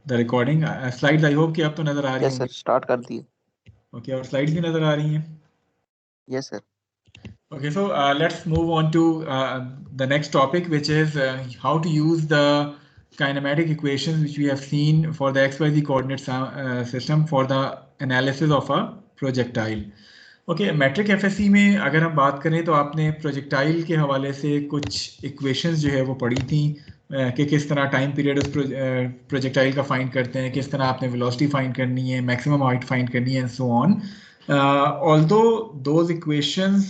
The recording slides I hope कि आप तो नजर आ रही यस सर, होंगी। स्टार्ट कर दिए। ओके, और स्लाइड्स भी नजर आ रही हैं। Yes sir. Okay, so let's move on to the next topic, which is how to use the kinematic equations which we have seen for the XYZ coordinate system for the analysis of a projectile. Okay, matric FSc में अगर हम बात करें तो आपने projectile के हवाले से कुछ इक्वेशंस जो है वो पढ़ी थी कि किस तरह टाइम पीरियड उस प्रोजेक्टाइल का फाइंड करते हैं, किस तरह आपने वेलोसिटी फाइंड करनी है, मैक्सिमम हाइट फाइंड करनी है, and so on. Although those equations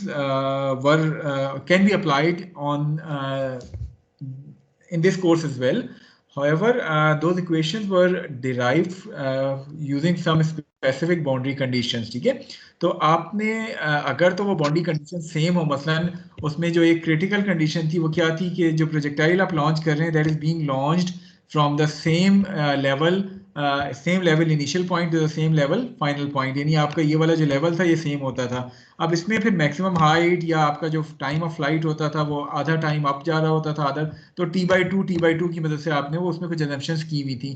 can be applied on in this course as well. However, those equations were derived using some specific boundary conditions. ठीक है, तो आपने अगर तो वो बाउंड्री कंडीशन सेम हो, मसलन उसमें जो एक क्रिटिकल कंडीशन थी वो क्या थी कि जो प्रोजेक्टाइल आप लॉन्च कर रहे हैं that is being launched from the same level initial point two the same level final point, यानी आपका ये वाला जो लेवल था ये सेम होता था. अब इसमें फिर मैक्सिमम हाइट या आपका जो टाइम ऑफ फ्लाइट होता था वो आधा टाइम अप जा रहा होता था, आधा तो T/2 की मदद से आपने वो उसमें कुछ एजम्पशंस की हुई थी.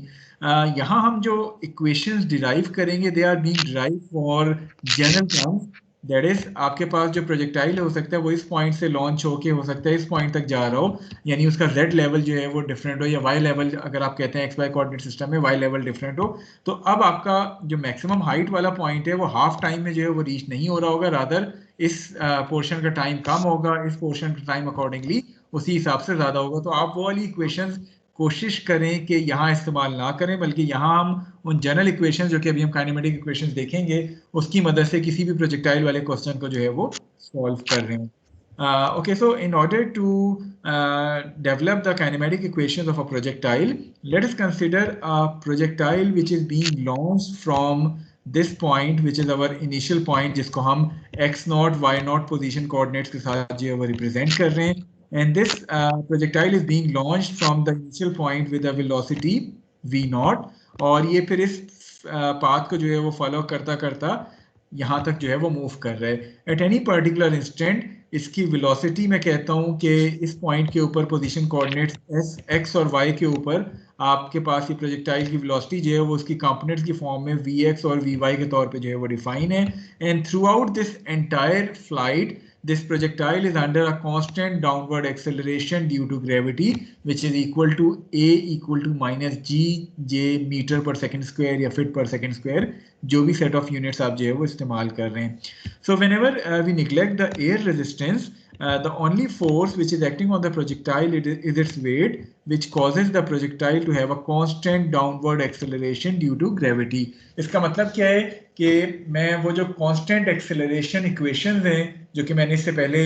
यहाँ हम जो इक्वेशंस डिराइव करेंगे they are being derive for general terms. That is आपके पास जो प्रोजेक्टाइल हो सकता है वो इस पॉइंट से लॉन्च होके हो सकता है इस पॉइंट तक जा रहा हो, यानी उसका z लेवल जो है वो डिफरेंट हो, या y लेवल अगर आप कहते हैं xy कोऑर्डिनेट सिस्टम में y लेवल डिफरेंट हो. तो अब आपका जो मैक्सिमम हाइट वाला पॉइंट है वो हाफ टाइम में जो है वो रीच नहीं हो रहा होगा, रादर इस पोर्शन का टाइम कम होगा, इस पोर्शन का टाइम अकॉर्डिंगली उसी हिसाब से ज्यादा होगा. तो आप वो वाली इक्वेशंस कोशिश करें कि यहाँ इस्तेमाल ना करें, बल्कि यहाँ हम उन जनरल इक्वेशंस जो कि अभी हम काइनेमेटिक इक्वेशंस देखेंगे उसकी मदद से किसी भी प्रोजेक्टाइल वाले क्वेश्चन को जो है वो सॉल्व कर रहे हैं. Okay, so in order to develop the kinematic equations of a projectile, let us consider a projectile which is being launched from this point, which is our initial point, जिसको हम x naught, y naught position coordinates के साथ जो है वो represent कर रहे हैं. And this projectile is being launched from the initial point with a velocity v naught, और ये फिर इस पाथ को जो है वो फॉलो करता करता यहाँ तक जो है वो मूव कर रहा है. एट एनी पर्टिकुलर इंस्टेंट इसकी वेलोसिटी मैं कहता हूँ कि इस पॉइंट के ऊपर पोजीशन कोऑर्डिनेट्स एस एक्स और वाई के ऊपर आपके पास ये प्रोजेक्टाइल की वेलोसिटी जो है वो उसकी कंपोनेंट्स की फॉर्म में वी एक्स और वी वाई के तौर पे जो है वो डिफाइन है. And through out this entire flight this projectile is under a constant downward acceleration due to gravity, which is equal to a equal to minus g j meter per second square या feet per second square, जो भी set of units आप जो है वो इस्तेमाल कर रहे हैं. So whenever we neglect the air resistance, the only force which is acting on the projectile is its weight, which causes the projectile to have a constant downward acceleration due to gravity. इसका मतलब क्या है कि मैं वो जो constant acceleration equations हैं जो कि मैंने इससे पहले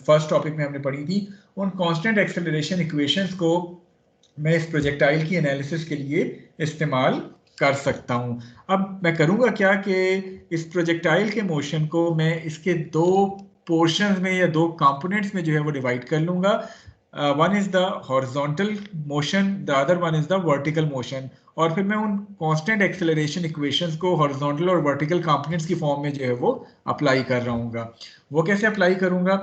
फर्स्ट टॉपिक में हमने पढ़ी थी, उन constant acceleration equations को मैं इस प्रोजेक्टाइल की एनालिसिस के लिए इस्तेमाल कर सकता हूं. अब मैं करूंगा क्या कि इस प्रोजेक्टाइल के मोशन को मैं इसके दो पोर्शंस में या दो कंपोनेंट्स में जो है वो डिवाइड कर लूंगा. One is the horizontal motion, the other one is the vertical motion, और फिर मैं उन कांस्टेंट एक्सेलरेशन इक्वेशंस को हॉरिजॉन्टल और वर्टिकल कंपोनेंट्स की फॉर्म में जो है वो अप्लाई कर रहा हूँ. वो कैसे अप्लाई करूंगा?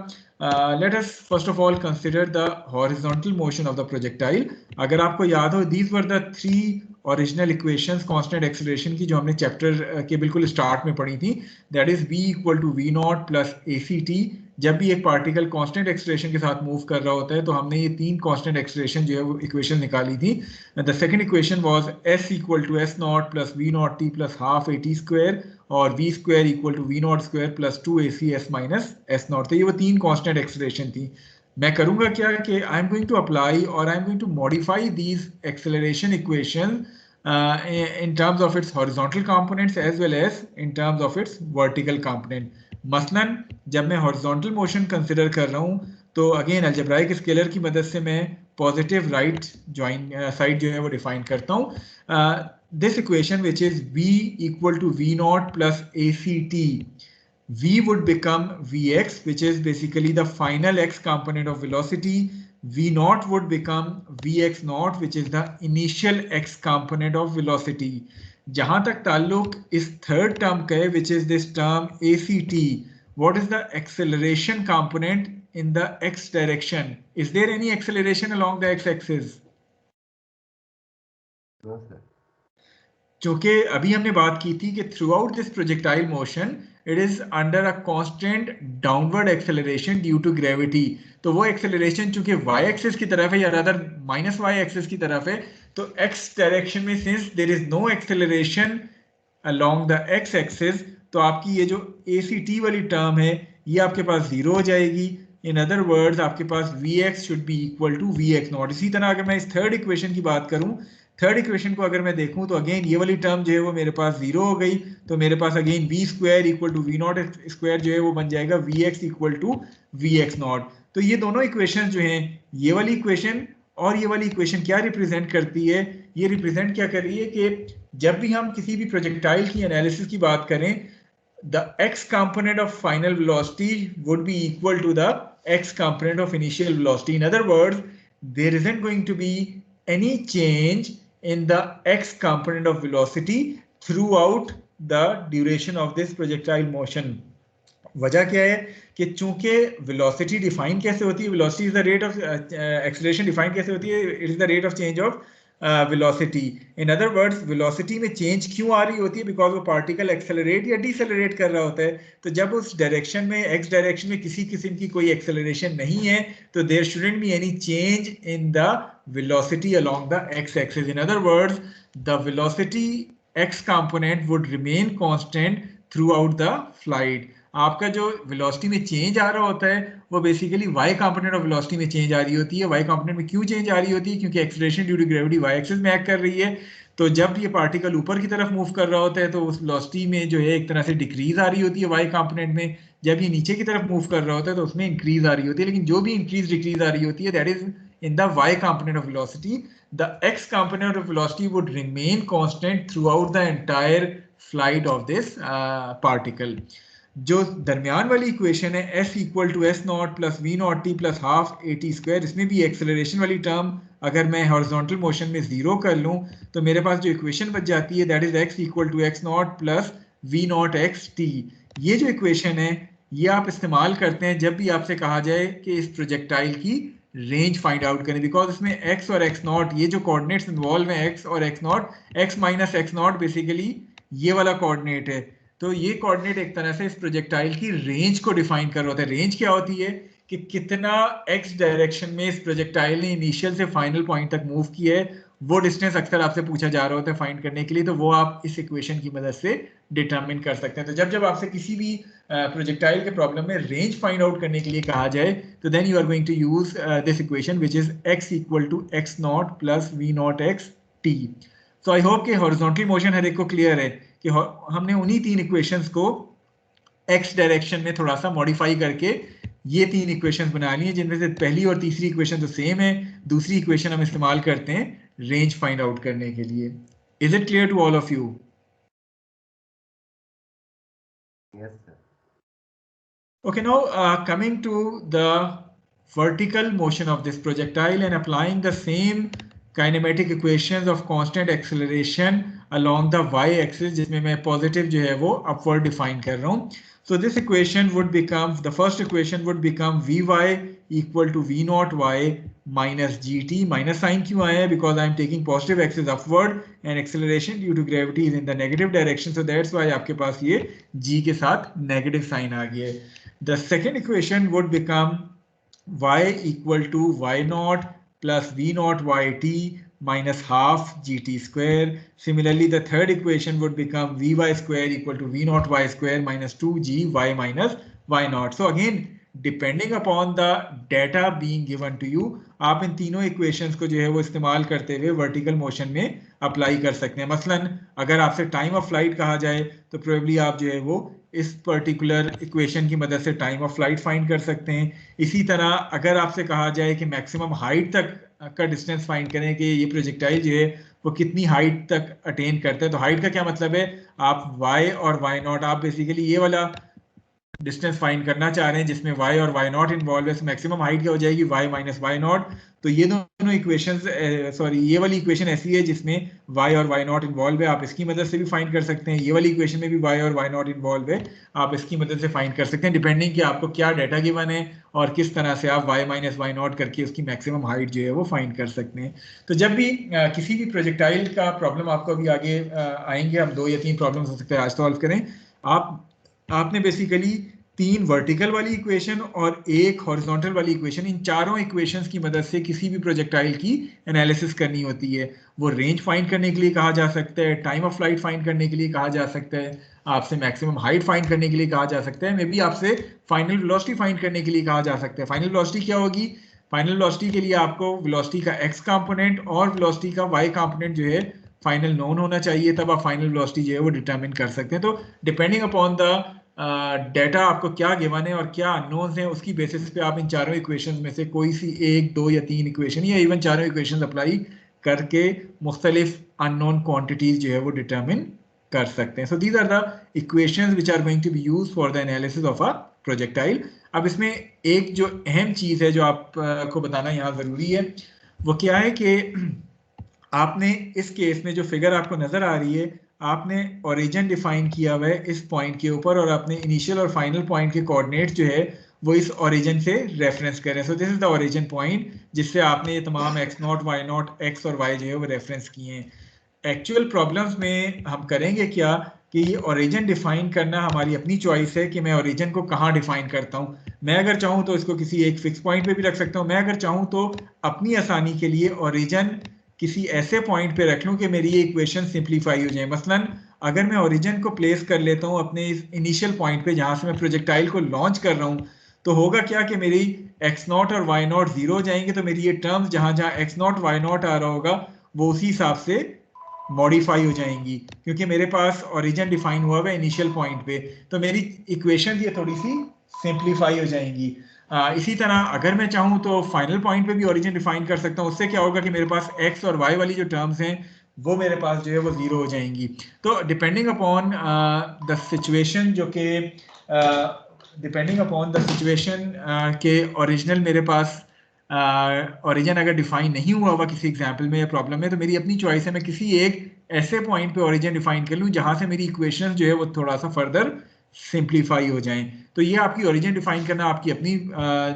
Let us first of all consider the horizontal motion of the projectile. अगर आपको याद हो, these were the three original equations constant acceleration की जो हमने चैप्टर के बिल्कुल स्टार्ट में पढ़ी थी. That is v equal to v naught plus act. जब भी एक पार्टिकल कांस्टेंट एक्सेलरेशन के साथ मूव कर रहा होता है तो हमने ये तीन कांस्टेंट एक्सेलरेशन जो है वो इक्वेशन निकाली थी. The second equation was s equal to s naught plus v naught t plus half at square, और v square equal to v naught square plus 2ac s minus s naught. तो ये वो तीन constant acceleration थी. मैं करूंगा क्या कि I am going to apply और I am going to modify these acceleration equation in terms of its horizontal components as well as in terms of its vertical component. मसलन जब मैं हॉरिजॉन्टल मोशन कंसिडर कर रहा हूँ तो again algebraic scalar की मदद से मैं पॉजिटिव राइट ज्वाइन साइड जो है वो डिफाइन करता हूँ. This equation which is v equal to v naught plus act, v would become vx, which is basically the final x component of velocity. v naught would become vx naught, which is the initial x component of velocity. जहां तक ताल्लुक इस third term का है, which is this term act, what is the acceleration component in the x direction? Is there any acceleration along the x axis? क्योंकि अभी हमने बात की थी कि throughout this projectile motion it is under a constant downward acceleration due to gravity. तो वो acceleration चूंकि वाई एक्सिस की तरफ है या रादर माइनस वाई एक्सिस की तरफ है, तो एक्स डायरेक्शन में since there is no acceleration along the x axis, तो आपकी ये जो ए सी टी वाली टर्म है ये आपके पास जीरो हो जाएगी। इन अदर वर्ड्स आपके पास V X should be equal to V X not. इसी तरह अगर मैं इस थर्ड इक्वेशन की बात करूं, थर्ड इक्वेशन को अगर मैं देखूं तो अगेन ये वाली टर्म जो है वो मेरे पास जीरो हो गई, तो मेरे पास again V square equal to V not square जो है वो बन जाएगा V X equal to V X not. तो ये दोनों इक्वेशन जो हैं, ये वाली इक्वेशन और ये वाली इक्वेशन क्या रिप्रेजेंट करती है? ये रिप्रेजेंट क्या कर रही है कि जब भी हम किसी भी प्रोजेक्टाइल की एनालिसिस की बात करें, the x component of final velocity would be equal to the x component of initial velocity. In other words, there isn't going to be any change in the x component of velocity throughout the duration of this projectile motion. वजह क्या है कि चूंकि velocity define कैसे होती है, velocity is the rate of acceleration define कैसे होती है, it is the rate of change of velocity. In other words velocity में चेंज क्यों आ रही होती है? बिकॉज वो पार्टिकल एक्सेलरेट या डिसेलरेट कर रहा होता है। तो जब उस डायरेक्शन में एक्स डायरेक्शन में किसी किस्म की कोई एक्सेलरेशन नहीं है, तो there shouldn't be any change in the velocity along the x axis. In other words the velocity x component would remain constant throughout the flight. आपका जो वेलोसिटी में चेंज आ रहा होता है वो basically y component of velocity में change आ रही होती है। वाई कंपोनेंट में क्यों चेंज आ रही होती है? क्योंकि acceleration due to gravity y axis में एक्ट कर रही है। तो जब ये पार्टिकल ऊपर की तरफ मूव कर रहा होता है तो उस वेलोसिटी में जो है एक तरह से डिक्रीज आ रही होती है वाई कंपोनेंट में। जब ये नीचे की तरफ मूव कर रहा होता है तो उसमें इंक्रीज आ रही होती है। लेकिन जो भी इंक्रीज डिक्रीज आ रही होती है that is in the y component of velocity. The x component of velocity would remain constant throughout the entire flight of this particle. जो दरमियान वाली इक्वेशन है s equal to s naught plus we naught t plus half a t square, इसमें भी acceleration वाली term अगर मैं horizontal motion में जीरो कर लूं तो मेरे पास जो इक्वेशन बच जाती है that is x equal to x not plus we not x t. ये जो इक्वेशन है ये आप इस्तेमाल करते हैं जब भी आपसे कहा जाए कि इस प्रोजेक्टाइल की रेंज फाइंड आउट करें, बिकॉज इसमें x और x नॉट ये जो कोऑर्डिनेट्स इन्वॉल्व हैं x और x not, x minus x not basically ये वाला कोऑर्डिनेट है। तो ये कोऑर्डिनेट एक तरह से इस प्रोजेक्टाइल की रेंज को डिफाइन कर रहा होता है। रेंज क्या होती है कि कितना x डायरेक्शन में इस प्रोजेक्टाइल ने इनिशियल से फाइनल पॉइंट तक मूव किया है, वो डिस्टेंस अक्सर आपसे पूछा जा रहा होता है फाइंड करने के लिए, तो वो आप इस इक्वेशन की मदद से डिटरमिन कर सकते हैं। तो जब जब आपसे किसी भी प्रोजेक्टाइल के प्रॉब्लम में रेंज फाइंड आउट करने के लिए कहा जाए तो then you are going to use this equation which is x equal to x not plus we not x T. So I hope कि हॉरिजॉन्टल मोशन हर एक को क्लियर है कि हमने उन्हीं तीन इक्वेशंस को x डायरेक्शन में थोड़ा सा मॉडिफाई करके ये तीन इक्वेशंस बना ली हैं, जिनमें से पहली और तीसरी इक्वेशन तो सेम है, दूसरी इक्वेशन हम इस्तेमाल करते हैं रेंज फाइंड आउट करने के लिए। Is it clear to all of you? Yes, sir. Okay, now coming to the vertical motion of this projectile and applying the same kinematic equations of constant acceleration along the y-axis, जिसमें मैं positive जो है वो upward define कर रहा हूँ. So this equation would become, the first equation would become Vy equal to V naught y minus gt. Minus sign क्यों आया है? Because I am taking positive axis upward and acceleration due to gravity is in the negative direction. So that's why आपके पास ये g के साथ negative sign आ गया है. The second equation would become y equal to y naught plus v naught yt minus half gt square. Similarly, the third equation would become vy square equal to v naught y square minus 2g y minus y naught. So again, depending upon the data being given to you, आप इन तीनों equations को जो है वो इस्तेमाल करते हुए vertical motion में अप्लाई कर सकते हैं। मसलन अगर आपसे टाइम ऑफ फ्लाइट कहा जाए तो प्रोबेबली आप जो है वो इस पर्टिकुलर इक्वेशन की मदद से टाइम ऑफ फ्लाइट फाइंड कर सकते हैं। इसी तरह अगर आपसे कहा जाए कि मैक्सिमम हाइट तक का डिस्टेंस फाइंड करें कि ये प्रोजेक्टाइल जो है वो कितनी हाइट तक अटेन करते हैं, तो हाइट का क्या मतलब है, आप y और y नॉट, आप बेसिकली ये वाला डिस्टेंस फाइंड करना चाह रहे हैं जिसमें y और y नॉट इन्वॉल्व है। मैक्सिमम हाइट क्या हो जाएगी y माइनस y नॉट। तो ये दोनों इक्वेशंस, सॉरी ये वाली इक्वेशन ऐसी है जिसमें y और y नॉट इन्वॉल्व है, आप इसकी मदद से भी फाइंड कर सकते हैं। ये वाली इक्वेशन में भी y और y नॉट इन्वॉल्व है, आप इसकी मदद से फाइंड कर सकते हैं, डिपेंडिंग कि आपको क्या डाटा गिवन है और किस तरह से आप y माइनस वाई नॉट करके उसकी मैक्सिमम हाइट जो है वो फाइंड कर सकते हैं। तो जब भी किसी भी प्रोजेक्टाइल का प्रॉब्लम आपको अभी आगे आएंगे, हम 2 या 3 प्रॉब्लम हो सकते हैं आज सॉल्व करें। आपने बेसिकली 3 वर्टिकल वाली इक्वेशन और एक हॉरिजॉन्टल वाली इक्वेशन, इन चारों इक्वेशंस की मदद से किसी भी प्रोजेक्टाइल की एनालिसिस करनी होती है। वो रेंज फाइंड करने के लिए कहा जा सकता है, टाइम ऑफ फ्लाइट फाइंड करने के लिए कहा जा सकता है, आपसे मैक्सिमम हाइट फाइंड करने के लिए कहा जा सकता है, मे बी आपसे फाइनल वेलोसिटी फाइंड करने के लिए कहा जा सकता है। फाइनल वेलोसिटी क्या होगी? फाइनल वेलोसिटी के लिए आपको वेलोसिटी का x कंपोनेंट और वेलोसिटी का y कंपोनेंट जो है फाइनल नोन होना चाहिए, तब आप फाइनल वेलोसिटी जो है वो डिटरमिन कर सकते हैं। तो डिपेंडिंग अपॉन द डाटा आपको क्या गिवन है और क्या अननोन्स हैं, उसकी बेसिस पे आप इन चारों इक्वेशंस में से कोई सी 1, 2 या 3 इक्वेशन या इवन चारों इक्वेशंस अप्लाई करके मुख्तलिफ अननोन क्वांटिटीज जो है वो डिटरमिन कर सकते हैं। So these are the equations which are going to be used for the analysis of a projectile. अब इसमें एक जो अहम चीज़ है जो आपको बताना यहाँ ज़रूरी है, वो क्या है कि आपने इस केस में जो फिगर आपको नज़र आ रही है, आपने ओरिजिन डिफाइन किया हुआ है इस पॉइंट के ऊपर और आपने इनिशियल और फाइनल पॉइंट के कोऑर्डिनेट जो है वो इस ओरिजिन से रेफरेंस करें। So this is the origin point जिससे आपने ये तमाम x not, y not, x और y जो है वो रेफरेंस किए हैं। एक्चुअल प्रॉब्लम्स में हम करेंगे क्या कि ये ओरिजिन डिफाइन करना हमारी अपनी चॉइस है कि मैं ओरिजिन को कहाँ डिफाइन करता हूँ। मैं अगर चाहूँ तो इसको किसी एक फिक्स पॉइंट पे भी रख सकता हूँ, मैं अगर चाहूँ तो अपनी आसानी के लिए ओरिजिन किसी ऐसे पॉइंट पे रख लूँ कि मेरी ये इक्वेशन सिंप्लीफाई हो जाए। मसलन अगर मैं ओरिजिन को प्लेस कर लेता हूँ अपने इस इनिशियल पॉइंट पे जहाँ से मैं प्रोजेक्टाइल को लॉन्च कर रहा हूँ, तो होगा क्या कि मेरी x नॉट और y नॉट जीरो हो जाएंगे, तो मेरी ये टर्म्स जहाँ जहाँ x नॉट y नॉट आ रहा होगा वो उसी हिसाब से मॉडिफाई हो जाएंगी, क्योंकि मेरे पास ओरिजिन डिफाइन हुआ है इनिशियल पॉइंट पे, तो मेरी इक्वेशन ये थोड़ी सी सिंप्लीफाई हो जाएंगी। इसी तरह अगर मैं चाहूँ तो फाइनल पॉइंट पे भी ओरिजिन डिफाइन कर सकता हूँ। उससे क्या होगा कि मेरे पास x और y वाली जो टर्म्स हैं वो मेरे पास जो है वो जीरो हो जाएंगी। तो डिपेंडिंग अपॉन द सिचुएशन जो कि डिपेंडिंग अपॉन द सिचुएशन के ओरिजिनल मेरे पास ओरिजिन अगर डिफाइन नहीं हुआ होगा किसी एग्जाम्पल में या प्रॉब्लम में, तो मेरी अपनी चॉइस है मैं किसी एक ऐसे पॉइंट पे ओरिजिन डिफाइन कर लूँ जहाँ से मेरी इक्वेशन जो है वो थोड़ा सा फर्दर सिंप्लीफाई हो जाएं। तो ये आपकी ओरिजिन डिफाइन करना आपकी अपनी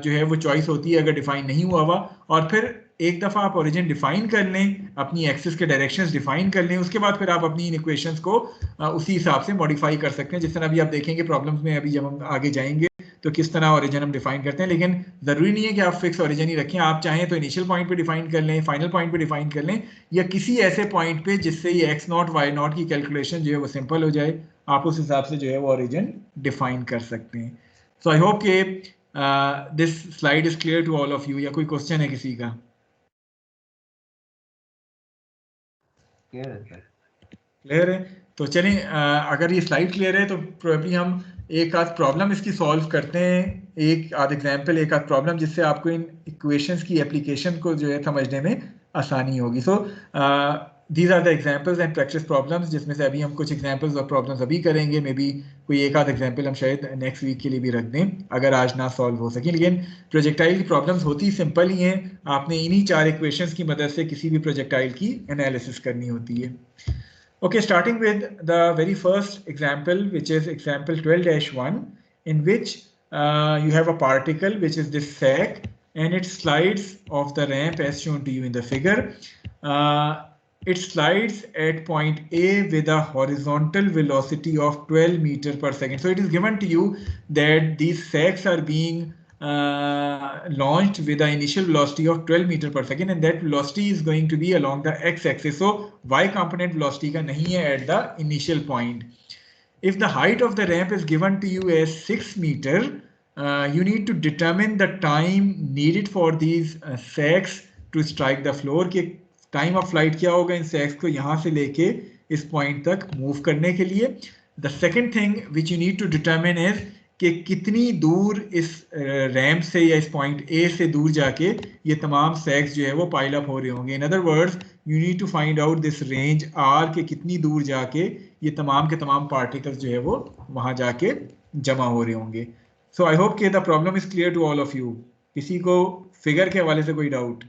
जो है वो चॉइस होती है अगर डिफाइन नहीं हुआ हुआ। और फिर एक दफ़ा आप ओरिजिन डिफाइन कर लें, अपनी एक्सिस के डायरेक्शंस डिफाइन कर लें, उसके बाद फिर आप अपनी इन इक्वेशंस को उसी हिसाब से मॉडिफाई कर सकते हैं। जिस तरह अभी आप देखेंगे प्रॉब्लम्स में, अभी जब हम आगे जाएंगे तो किस तरह ओरिजिन हम डिफाइन करते हैं। लेकिन ज़रूरी नहीं है कि आप फिक्स ओरिजिन ही रखें, आप चाहें तो इनिशियल पॉइंट पे डिफाइन कर लें, फाइनल पॉइंट पे डिफाइन कर लें, या किसी ऐसे पॉइंट पे जिससे ये एक्स नॉट वाई नॉट की कैलकुलेशन जो है वो सिंपल हो जाए, आप उस हिसाब से जो है वो ओरिजिन डिफाइन कर सकते हैं। सो आई होप कि this slide is clear to all of you, या कोई क्वेश्चन है किसी का? क्लियर है सर। क्लियर है, तो चलें अगर ये स्लाइड क्लियर है तो प्रोबेबली हम एक आध प्रॉब्लम इसकी सॉल्व करते हैं, एक आध एग्जांपल, एक आध प्रॉब्लम, जिससे आपको इन इक्वेशंस की एप्लीकेशन को जो है समझने में आसानी होगी। So these are the examples and practice problems, जिसमें से अभी हम कुछ एग्जांपल्स और प्रॉब्लम्स अभी करेंगे, मे बी कोई एक आध एग्जांपल हम शायद नेक्स्ट वीक के लिए भी रख दें अगर आज ना सॉल्व हो सके। लेकिन प्रोजेक्टाइल की प्रॉब्लम्स होती सिंपल ही हैं, आपने इन्हीं 4 इक्वेशंस की मदद से किसी भी प्रोजेक्टाइल की एनालिसिस करनी होती है। Okay, starting with the very first example, which is example 12-1, in which you have a particle, which is this sac, and it slides off the ramp as shown to you in the figure. It slides at point A with a horizontal velocity of 12 meters per second. So it is given to you that these sacs are being launched with the initial velocity of 12 meter per second, and that velocity is going to be along the x-axis. So y component velocity का नहीं है at the initial point. If the height of the ramp is given to you as 6 meter, you need to determine the time needed for these sacs to strike the floor. कि time of flight क्या होगा इन sacs को यहाँ से लेके इस point तक move करने के लिए. The second thing which you need to determine is कि कितनी दूर इस रैम्प से या इस पॉइंट ए से दूर जाके ये तमाम सैक्स जो है वो पाइल अप हो रहे होंगे। In other words, you need to find out this range r के कितनी दूर जाके ये तमाम के तमाम पार्टिकल्स जो है वो वहाँ जाके जमा हो रहे होंगे। सो आई होप कि the problem is clear to all of you. किसी को फिगर के हवाले से कोई डाउट?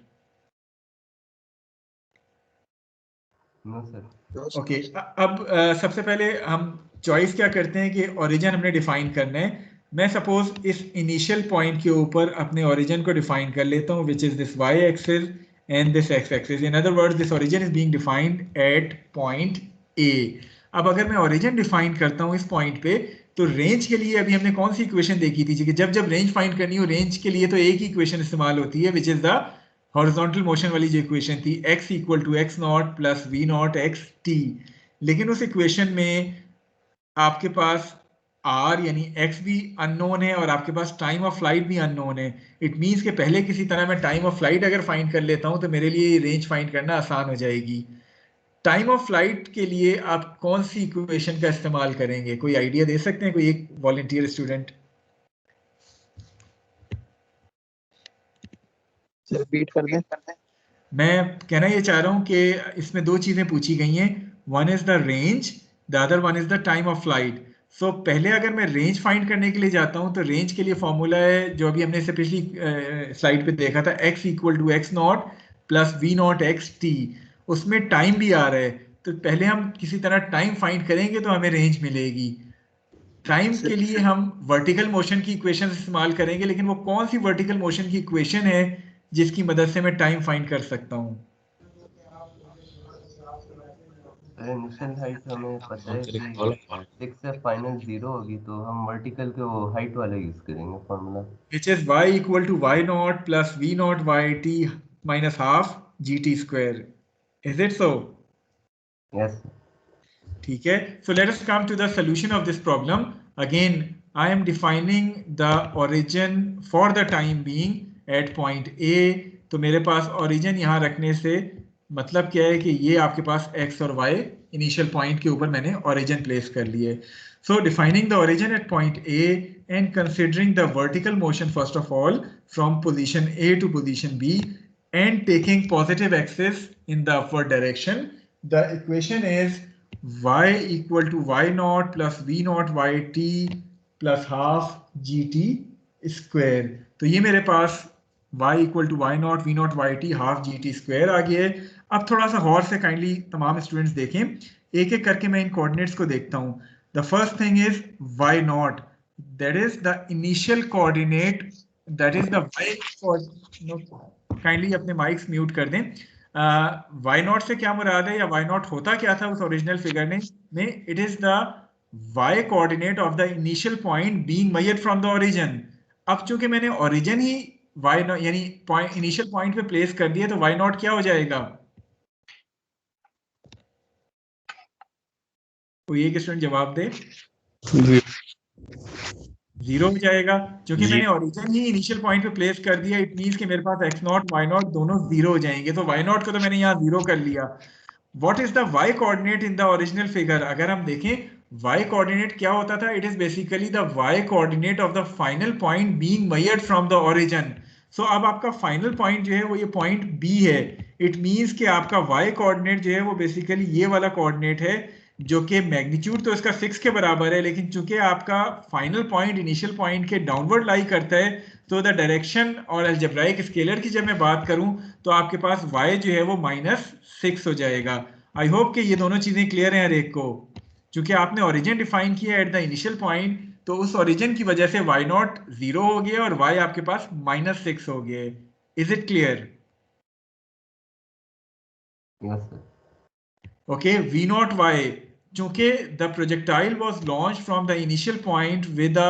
No sir. ओके अब सबसे पहले हम चॉइस क्या करते हैं कि ओरिजिन हमने डिफाइन करना है। मैं सपोज इस इनिशियल पॉइंट के ऊपर अपने ओरिजिन को डिफाइन कर लेता हूँ, which is this y axis and this x axis. In other words this origin is being defined at point A. अब अगर मैं ओरिजिन डिफाइन करता हूँ इस पॉइंट पे, तो रेंज के लिए अभी हमने कौन सी इक्वेशन देखी थी कि जब जब रेंज फाइंड करनी हो, रेंज के लिए तो एक ही इक्वेशन इस्तेमाल होती है, which is the horizontal motion वाली जो इक्वेशन थी, x equal to x not plus we not x t. लेकिन उस इक्वेशन में आपके पास r यानी x भी अननोन है और आपके पास टाइम ऑफ फ्लाइट भी अननोन है। इट मीन्स कि पहले किसी तरह मैं टाइम ऑफ फ्लाइट अगर फाइंड कर लेता हूं तो मेरे लिए रेंज फाइंड करना आसान हो जाएगी। टाइम ऑफ फ्लाइट के लिए आप कौन सी इक्वेशन का इस्तेमाल करेंगे? कोई आइडिया दे सकते हैं कोई एक वॉलंटियर स्टूडेंट? रिपीट कर दें। मैं कहना ये चाह रहा हूँ कि इसमें दो चीजें पूछी गई हैं, one is the range, the other one is the time of flight. So पहले अगर मैं रेंज फाइंड करने के लिए जाता हूँ तो रेंज के लिए फॉर्मूला है जो अभी हमने इससे पिछली स्लाइड पे देखा था, x equal to x not plus we not x t. उसमें टाइम भी आ रहा है, तो पहले हम किसी तरह टाइम फाइंड करेंगे तो हमें रेंज मिलेगी। टाइम के लिए हम वर्टिकल मोशन की इक्वेशन इस्तेमाल करेंगे, लेकिन वो कौन सी वर्टिकल मोशन की इक्वेशन है जिसकी मदद से मैं टाइम फाइंड कर सकता हूँ? इनिशियल हाइट हमें पता है कि 6 से फाइनल 0 होगी, तो हम वर्टिकल के वो हाइट वाला यूज करेंगे formula, which is y equal to y naught plus v naught yt minus half gt square. Is it so? Yes. ठीक है, so let us come to the solution of this problem. Again, I am defining the origin for the time being at point A. तो मेरे पास origin यहाँ रखने से मतलब क्या है कि ये आपके पास x और y initial point के ऊपर मैंने origin place कर लिए। So defining the origin at point A and considering the vertical motion first of all from position A to position B and taking positive axis in the upward direction, the equation is y equal to y naught plus v naught yt plus half gt square। तो ये मेरे पास y equal to y naught v naught yt half gt square आ गया है। अब थोड़ा सा गौर से kindly तमाम स्टूडेंट्स देखें, एक एक करके मैं इन कोऑर्डिनेट्स को देखता हूं। The first thing is y naught, that is the initial coordinate, that is the y, kindly अपने माइक्स म्यूट कर दें। वाई नॉट से क्या मुराद है या वाई नॉट होता क्या था उस ओरिजिनल फिगर में? It is the y coordinate of the initial point being measured from the origin. अब चूंकि मैंने ओरिजिन ही वाई यानी पॉइंट इनिशियल पॉइंट पे प्लेस कर दिया, तो वाई नॉट क्या हो जाएगा? कोई एक स्टूडेंट जवाब दे। 0 हो जाएगा, क्योंकि मैंने ओरिजिन ही इनिशियल पॉइंट पे प्लेस कर दिया। इट मींस कि मेरे पास x नॉट y नॉट दोनों 0 हो जाएंगे, तो y नॉट को तो मैंने यहाँ 0 कर लिया। What is the y coordinate in the original figure? अगर हम देखें y कोऑर्डिनेट क्या होता था, it is basically the y coordinate of the final point being measured from the origin. So अब आपका फाइनल पॉइंट जो है वो ये पॉइंट B है। इट मींस कि आपका y कोऑर्डिनेट जो है वो बेसिकली ये वाला कोऑर्डिनेट है, जो कि मैग्नीट्यूड तो इसका 6 के बराबर है, लेकिन चूंकि आपका फाइनल पॉइंट इनिशियल पॉइंट के डाउनवर्ड लाई करता है, तो द डायरेक्शन और अलजेब्राइक स्केलर की जब मैं बात करूं तो आपके पास y जो है वो -6 हो जाएगा। आई होप कि ये दोनों चीजें क्लियर हैं हर एक को। चूंकि आपने ओरिजिन डिफाइन किया एट द इनिशियल पॉइंट, तो उस ओरिजिन की वजह से y नॉट 0 हो गया और y आपके पास -6 हो गया। Is it clear? Yes sir. Okay, v naught y, चूंकि the projectile was launched from the initial point with a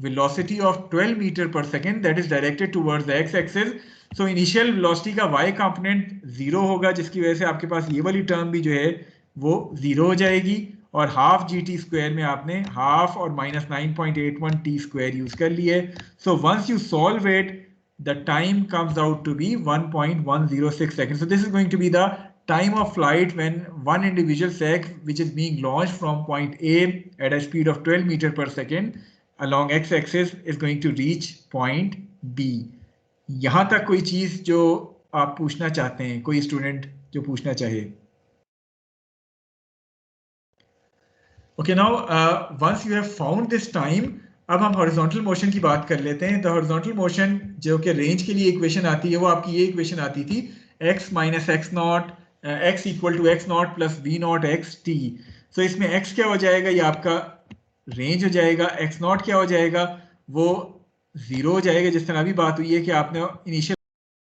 velocity of 12 meter per second that is directed towards the x-axis, so initial velocity का y component 0 होगा, जिसकी वजह से आपके पास ये वाली term भी जो है वो 0 हो जाएगी। और हाफ जी टी स्क्वायर में आपने हाफ और -9.81 टी स्क्वायर यूज कर लिए। So once you solve it, the time comes out to be 1.106 seconds. So this is going to be the time of flight when one individual sac which is being launched from point A at a speed of 12 meter per second along x-axis is going to reach point B. यहाँ तक कोई चीज जो आप पूछना चाहते हैं, कोई स्टूडेंट जो पूछना चाहे? Okay, now once you have found this time, अब हम हॉरिजॉन्टल मोशन की बात कर लेते हैं। तो हॉरिजॉन्टल मोशन जो कि रेंज के लिए इक्वेशन आती है, वो आपकी ये इक्वेशन आती थी, x minus X not x equal to x not plus we not x T. So इसमें x क्या हो जाएगा, ये आपका रेंज हो जाएगा, x नॉट क्या हो जाएगा, वो 0 हो जाएगा, जिस तरह अभी बात हुई है कि आपने इनिशियल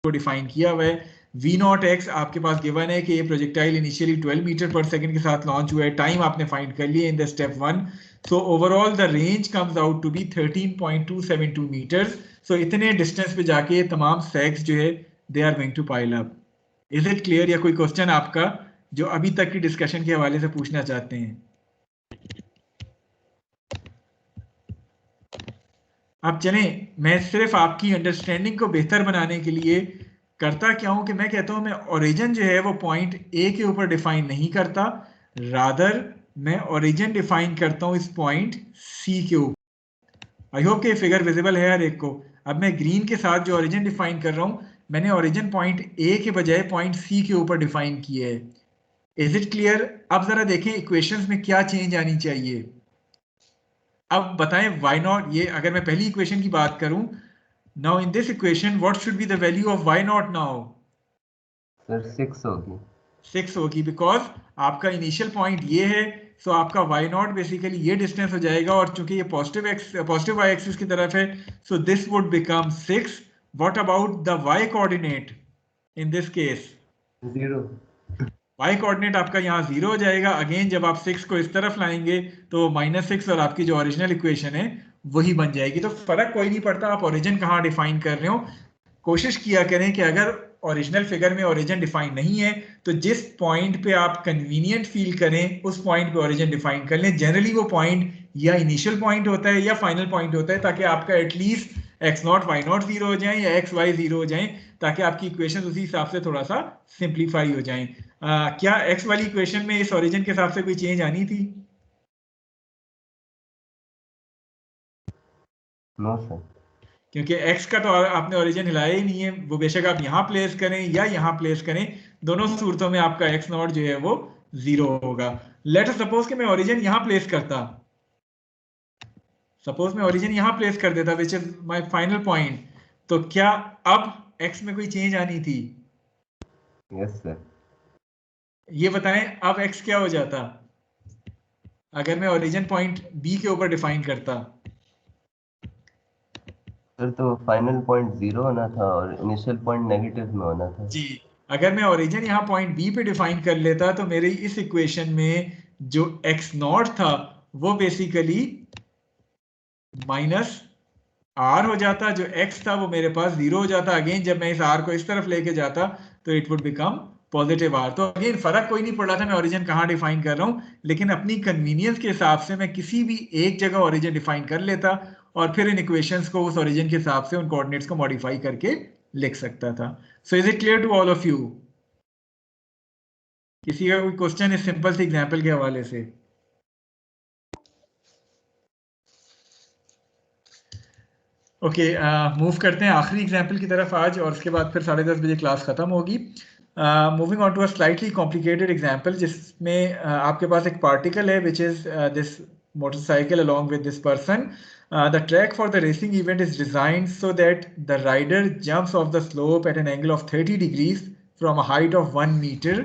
को डिफाइन किया हुआ है। वी नॉट एक्स आपके पास गिवन है कि ये प्रोजेक्टाइल इनिशियली 12 मीटर पर सेकंड के साथ लॉन्च हुआ है, टाइम आपने फाइंड कर लिया in the step 1। So overall the range comes out to be 13.272 meters. So इतने डिस्टेंस पे जाके तमाम सैग्स जो है they are going to pile up. Is it clear, या कोई क्वेश्चन आपका जो अभी तक की डिस्कशन के हवाले से पूछना चाहते हैं? अब चलें, मैं सिर्फ आपकी अंडरस्टैंडिंग को बेहतर बनाने के लिए करता क्या हूं कि मैं कहता हूं मैं ओरिजिन जो है वो पॉइंट ए के ऊपर डिफाइन नहीं करता, रादर मैं ओरिजिन डिफाइन करता हूं इस पॉइंट सी के ऊपर। आई होप कि फिगर विजिबल है हर एक को। अब मैं ग्रीन के साथ जो ओरिजिन डिफाइन कर रहा हूं, मैंने ओरिजिन पॉइंट ए के बजाय पॉइंट सी के ऊपर डिफाइन किया है। Is it clear? अब जरा देखें इक्वेशंस में क्या चेंज आनी चाहिए। अब बताएं वाई नॉट, ये अगर मैं पहली इक्वेशन की बात करूं, now in this equation what should be the value of y naught now? Sir 6 होगी। 6 होगी, बिकॉज आपका इनिशियल पॉइंट ये है, सो आपका वाई नॉट बेसिकली ये डिस्टेंस हो जाएगा, और चूंकि ये पॉजिटिव वाई एक्सिस की तरफ है, so this would become 6। What about the y coordinate in this case? 0। Y coordinate आपका यहाँ 0 हो जाएगा। अगेन जब आप 6 को इस तरफ लाएंगे तो -6 और आपकी जो ओरिजिनल इक्वेशन है वही बन जाएगी। तो फर्क कोई नहीं पड़ता आप ओरिजिन कहाँ डिफाइन कर रहे हो। कोशिश किया करें कि अगर ओरिजिनल फिगर में ओरिजिन डिफाइन नहीं है तो जिस पॉइंट पे आप कन्वीनियंट फील करें उस पॉइंट पे ओरिजिन डिफाइन कर लें। जनरली वो पॉइंट या इनिशियल पॉइंट होता है या फाइनल पॉइंट होता है, ताकि आपका at least x naught y naught 0 हो जाए या एक्स वाई 0 हो जाए, ताकि आपकी इक्वेशन उसी हिसाब से थोड़ा सा सिंप्लीफाई हो जाए। क्या एक्स वाली इक्वेशन में इस ओरिजिन के हिसाब से कोई चेंज आनी थी? No sir. क्योंकि x का तो आपने ओरिजिन हिलाया ही नहीं है, वो बेशक आप यहाँ प्लेस करें या यहाँ प्लेस करें, दोनों सूरतों में आपका x नॉट जो है वो 0 होगा। लेट अस सपोज कि मैं ओरिजिन यहाँ प्लेस करता, सपोज मैं ओरिजिन यहाँ प्लेस कर देता which is my final point, तो क्या अब x में कोई चेंज आनी थी? Yes sir. ये बताएं अब x क्या हो जाता अगर मैं ओरिजिन पॉइंट b के ऊपर डिफाइन करता? सर तो फाइनल पॉइंट 0 होना था और इनिशियल पॉइंट नेगेटिव में होना था। जी, अगर मैं ओरिजिन यहाँ पॉइंट बी पे डिफाइन कर लेता तो मेरी इस इक्वेशन में जो एक्स नॉट था वो बेसिकली माइनस आर हो जाता, जो एक्स था वो मेरे पास 0 हो जाता। अगेन जब मैं इस आर को इस तरफ लेके जाता तो it would become positive r. तो अगेन फर्क कोई नहीं पड़ रहा था मैं ओरिजिन कहाँ डिफाइन कर रहा हूँ, लेकिन अपनी कन्वीनियंस के हिसाब से मैं किसी भी एक जगह ओरिजिन डिफाइन कर लेता और फिर इन इक्वेशंस को उस ओरिजिन के हिसाब से उन कोऑर्डिनेट्स को मॉडिफाई करके लिख सकता था। So is it clear to all of you? किसी का कोई क्वेश्चन इस सिंपल सी एग्जांपल के हवाले से? ओके, मूव करते हैं आखिरी एग्जांपल की तरफ आज, और उसके बाद फिर 10:30 बजे क्लास खत्म होगी। Moving on to a slightly complicated example, जिसमें आपके पास एक पार्टिकल है which is this motorcycle along with this person. The track for the racing event is designed so that the rider jumps off the slope at an angle of 30 degrees from a height of 1 meter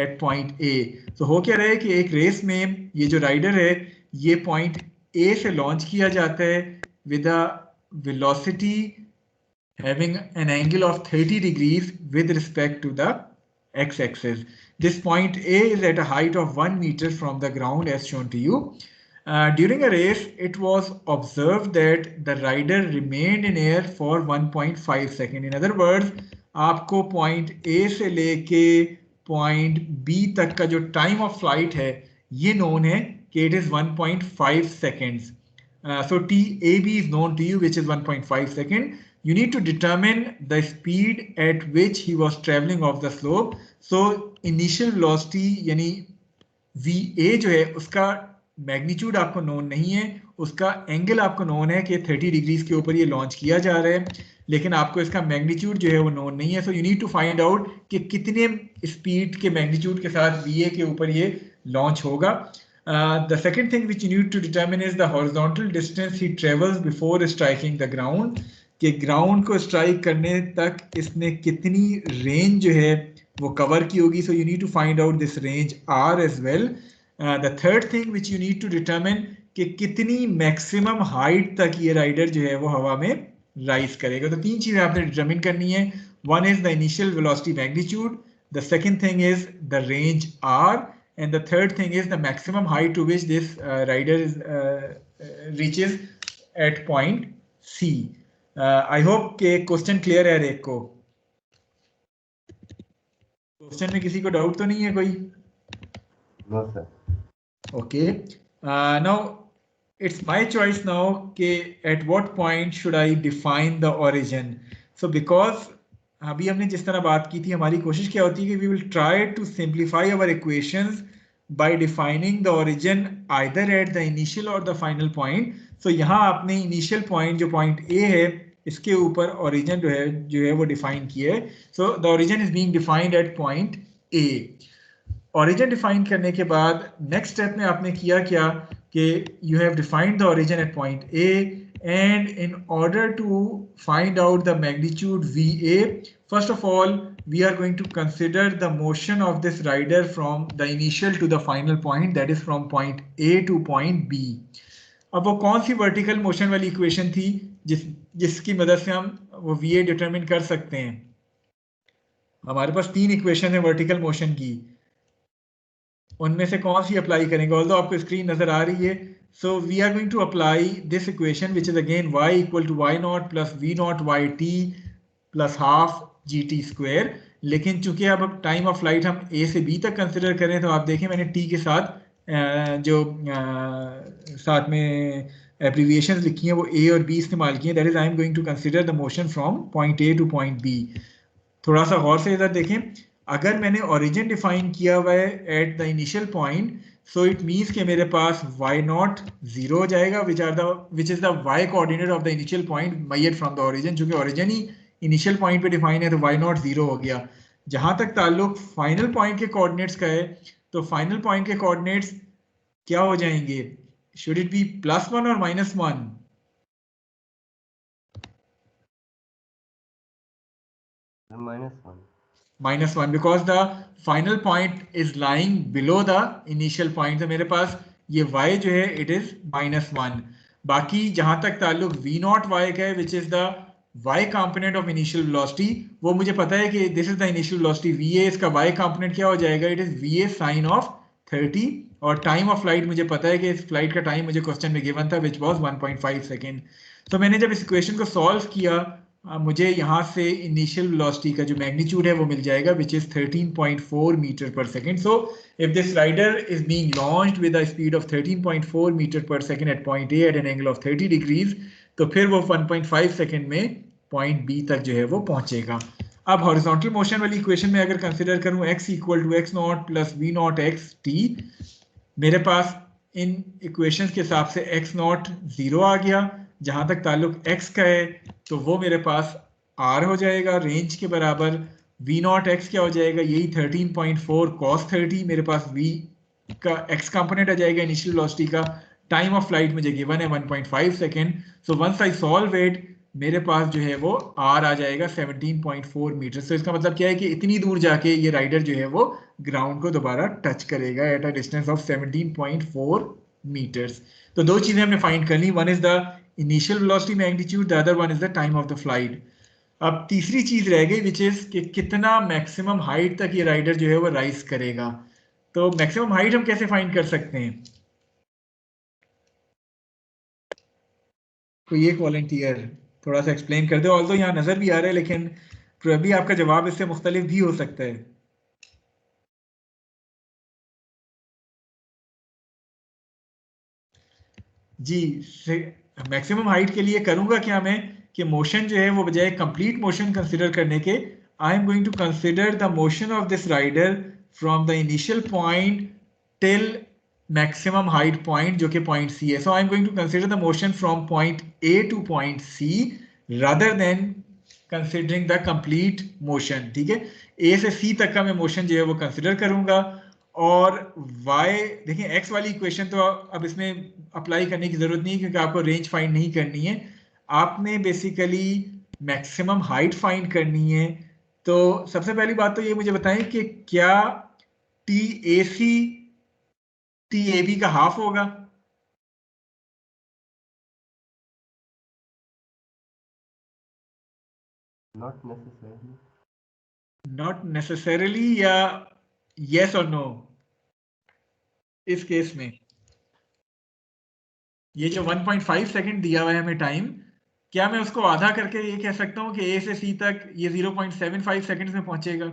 at point A. So हो क्या रहा है कि एक race में ये जो rider है ये पॉइंट A से लॉन्च किया जाता है with a velocity having an angle of 30 degrees with respect to the x-axis. This point A is at a height of 1 meter from the ground as shown to you. During a race, it was observed that the rider remained in air for 1.5 seconds. In other words, आपको point A से लेके point B तक का जो time of flight है ये known है कि it is 1.5 seconds. So TAB is known to you, which is 1.5 second. You need to determine the speed at which he was traveling off the slope. So initial velocity यानी VA जो है उसका magnitude आपको known नहीं है, उसका angle आपको known है कि 30 डिग्रीज के ऊपर ये लॉन्च किया जा रहा है, लेकिन आपको इसका मैग्नीट्यूड जो है वो नोन नहीं है। So you need to find out कि कितने स्पीड के मैग्नीट्यूड के साथ VA के ऊपर ये लॉन्च होगा। The second thing which you need to determine is the horizontal distance he travels before striking the ground, कि ग्राउंड को स्ट्राइक करने तक इसने कितनी रेंज जो है वो कवर की होगी. So you need to find out this range R as well. The third thing which you need to determine कि कितनी मैक्सिमम हाइट तक ये राइडर जो है वो हवा में राइज करेगा. तो तीन चीजें आपने डिटरमिन करनी है. One is the initial velocity magnitude, the second thing is the range R, and the third thing is the maximum height to which this rider is reaches at point C. I hope कि question clear है रेक को. Question में किसी को doubt तो नहीं है कोई? No sir. Okay, now it's my choice now कि at what point should I define the origin. So because अभी हमने जिस तरह बात की थी, हमारी कोशिश क्या होती है कि we will try to simplify our equations by defining the origin either at the initial or the final point. So यहाँ आपने initial point जो point A है इसके ऊपर origin जो है वो define किया है. So the origin is being defined at point A. Origin define करने के बाद next step में आपने किया क्या कि you have defined the origin at point A, and in order to find out the magnitude VA, first of all we are going to consider the motion of this rider from the initial to the final point, that is from point A to point B. अब वो कौन सी vertical motion वाली equation थी जिसकी मदद से हम वो VA डिटरमिन कर सकते हैं? हमारे पास तीन इक्वेशन है वर्टिकल मोशन की, उनमें से कौन सी अप्लाई करेंगे? ऑल्दो आपको स्क्रीन नजर आ रही है. So we are going to apply this equation which is again y equal to y naught plus v naught y t plus half g t square. लेकिन चूंकि अब टाइम ऑफ फ्लाइट हम a से b तक consider करें तो आप देखें मैंने t के साथ जो साथ में एब्रीविएशंस लिखी हैं वो a और b इस्तेमाल किए. That is I am going to consider the motion from point a to point b. थोड़ा सा गौर से इधर देखें. अगर मैंने ओरिजिन डिफाइन किया हुआ है at the initial point, so it means कि मेरे पास y नॉट 0 हो जाएगा which is the y coordinate of the initial point measured from the origin. चूंकि ओरिजिन ही इनिशियल पॉइंट पे डिफाइन है तो y नॉट 0 हो गया. जहां तक ताल्लुक फाइनल पॉइंट के कोऑर्डिनेट्स का है तो फाइनल पॉइंट के कोऑर्डिनेट्स क्या हो जाएंगे? शुड इट बी +1 और -1? -1 because the final point is lying below the initial point. तो मेरे पास ये y जो है it is -1. बाकी जहां तक ताल्लुक v नॉट y का है which is the y component of initial velocity, वो मुझे पता है कि this is the initial velocity va, इसका y component क्या हो जाएगा? it is va sin of 30. और टाइम ऑफ फ्लाइट मुझे पता है कि इस फ्लाइट का टाइम मुझे क्वेश्चन में गिवन था which was 1.5 सेकेंड. तो मैंने जब इस इक्वेशन को सॉल्व किया मुझे यहाँ से इनिशियल वेलोसिटी का जो मैग्नीट्यूड है वो मिल जाएगा which is 13.4 meter per second. So if this rider is being launched with a speed of 13.4 meter per second at point A at an angle of 30 degrees, तो फिर वो 1.5 सेकेंड में पॉइंट बी तक जो है वो पहुंचेगा. अब हॉरिजॉन्टल मोशन वाली इक्वेशन में अगर कंसिडर करूं x equal to x naught plus we not x t, मेरे पास इन इक्वेशंस के हिसाब से x नॉट 0 आ गया. जहां तक ताल्लुक x का है तो वो मेरे पास r हो जाएगा रेंज के बराबर. v नॉट x क्या हो जाएगा? यही 13.4 cos 30. मेरे पास v का x कंपोनेंट आ जाएगा इनिशियल वेलोसिटी का. टाइम ऑफ फ्लाइट मुझे गिवन है 1.5 second. So once I solve it मेरे पास जो है वो r आ जाएगा 17.4 मीटर. तो इसका मतलब क्या है कि इतनी दूर जाके ये राइडर जो है वो ग्राउंड को दोबारा टच करेगा at a distance of 17.4 meters. तो दो चीजें हमने फाइंड कर ली. One is the initial velocity magnitude, the other one is the time of the flight. अब तीसरी चीज रह गई विच इज कि कितना मैक्सिमम हाइट तक ये राइडर जो है वो राइज करेगा. तो मैक्सिमम हाइट हम कैसे फाइंड कर सकते हैं? कोई एक वॉलंटियर थोड़ा सा एक्सप्लेन कर दो. ऑल्दो यहाँ नजर भी आ रहा है लेकिन प्रोबेबली आपका जवाब इससे मुख्तलिफ भी हो सकता है. जी, मैक्सिमम हाइट के लिए करूंगा क्या मैं कि मोशन जो है वो बजाय कंप्लीट मोशन कंसिडर करने के I am going to consider the motion of this rider from the initial point till maximum height point जो कि point C है. So I am going to consider the motion from point A to point C rather than considering the complete motion. ठीक है, A से C तक का मैं motion जो है वो कंसिडर करूंगा. और y देखिए x वाली इक्वेशन तो अब इसमें अप्लाई करने की जरूरत नहीं क्योंकि आपको रेंज फाइंड नहीं करनी है. आपने बेसिकली मैक्सिमम हाइट फाइंड करनी है तो सबसे पहली बात तो ये मुझे बताएं कि क्या TAC TAB का हाफ होगा? नॉट नेसेसरली या यस और नो? इस केस में ये जो 1.5 सेकंड दिया हुआ है हमें टाइम, क्या मैं उसको आधा करके ये कह सकता हूँ कि A से C तक ये 0.75 सेकंड्स में पहुंचेगा?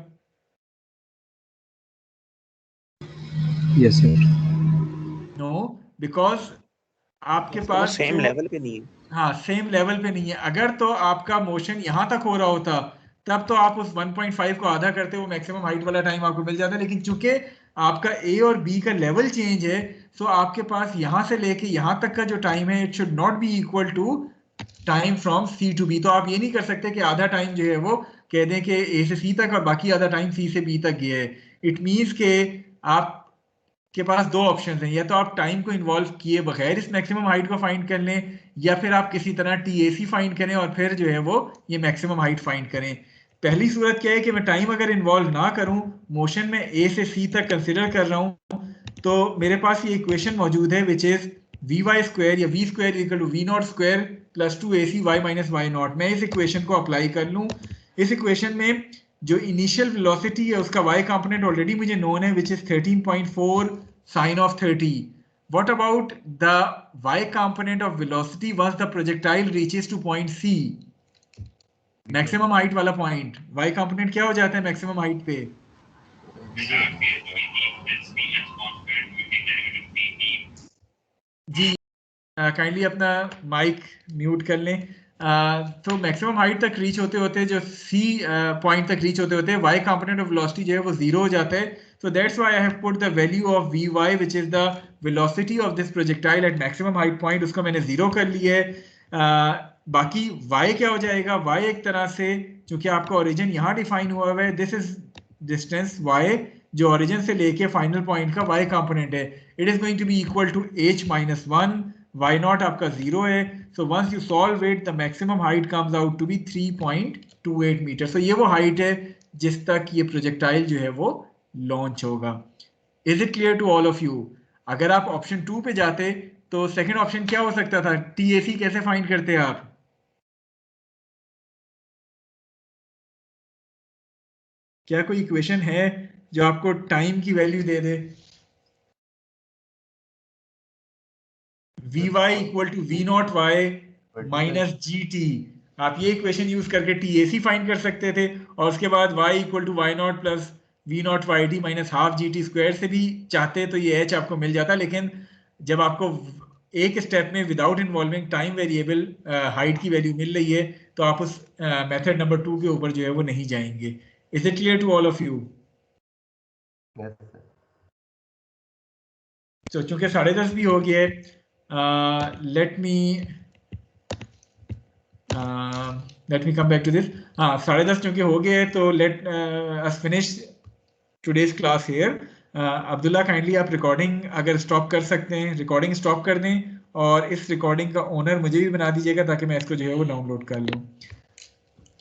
Yes sir. नो, बिकॉज आपके पास सेम जो लेवल पे नहीं है। हाँ सेम लेवल पे नहीं है। अगर तो आपका मोशन यहाँ तक हो रहा होता तब तो आप उस 1.5 को आधा करते वो मैक्सिमम हाइट वाला टाइम आपको मिल जाता, लेकिन चूंकि आपका A और B का लेवल चेंज है, सो आपके पास यहाँ से लेके यहाँ तक का जो टाइम है it should not be equal to time from C to B। तो आप ये नहीं कर सकते कि आधा टाइम जो है वो कह दें कि A से C तक और बाकी आधा टाइम C से B तक गया है। इट मीन्स के आप के पास दो ऑप्शन हैं, या तो आप टाइम को इन्वॉल्व किए बगैर इस मैक्सिमम हाइट को फाइंड कर लें, या फिर आप किसी तरह TAC फाइंड करें और फिर जो है वो ये मैक्सिमम हाइट फाइंड करें। पहली सूरत क्या है कि मैं टाइम अगर इन्वॉल्व ना करूं, मोशन में A से C तक कंसिडर कर रहा हूं, तो मेरे पास ये इक्वेशन मौजूद है विच इज vy स्क्वायर या v square equal to v naught square plus 2ac y minus y naught. मैं इस इक्वेशन को अप्लाई कर लूं। इस इक्वेशन में जो इनिशियल वेलोसिटी है उसका y कंपोनेंट ऑलरेडी मुझे नोन है which is 13.4 sin of 30. What about the y component of velocity once the projectile reaches to point C? Maximum height वाला पॉइंट y कंपोनेंट क्या हो जाता है मैक्सिमम हाइट पे? जी काइंडली अपना माइक म्यूट कर लें। तो मैक्सिमम हाइट तक रीच होते होते जो C पॉइंट तक रीच होते होते y कंपोनेंट ऑफ वेलोसिटी जो है वो जीरो हो जाता है। So that's why I have put the value of Vy which is the velocity of this projectile at maximum height point, उसको मैंने जीरो कर लिया है। बाकी y क्या हो जाएगा? y एक तरह से चूंकि आपका ओरिजिन यहाँ डिफाइन हुआ है, दिस इज डिस्टेंस y जो ओरिजिन से लेके फाइनल पॉइंट का y कंपोनेंट है, it is going to be equal to h minus 1, y not आपका जीरो है। So once you solve it the maximum height comes out to be 3.28 meter. So ये वो height है जिस तक ये प्रोजेक्टाइल जो है वो लॉन्च होगा। Is it clear to all of you? अगर आप ऑप्शन 2 पे जाते तो सेकंड ऑप्शन क्या हो सकता था? TAC कैसे फाइंड करते आप? क्या कोई इक्वेशन है जो आपको टाइम की वैल्यू दे दे? Vy equal to V naught y minus GT। आप ये इक्वेशन यूज करके TAC फाइंड कर सकते थे, और उसके बाद y equal to y naught plus V naught YT minus half GT square से भी चाहते तो ये h आपको मिल जाता। लेकिन जब आपको एक स्टेप में without involving time variable height की वैल्यू मिल रही है तो आप उस मेथड नंबर 2 के ऊपर जो है वो नहीं जाएंगे। Is it clear to all of you? तो चूंकि 10:30 भी हो गया है, let me come back to this. हाँ 10:30 चूंकि हो गया है तो let us finish today's class here. Abdullah kindly आप रिकॉर्डिंग अगर स्टॉप कर सकते हैं रिकॉर्डिंग स्टॉप कर दें, और इस रिकॉर्डिंग का ओनर मुझे भी बना दीजिएगा ताकि मैं इसको जो है वो डाउनलोड कर लूँ।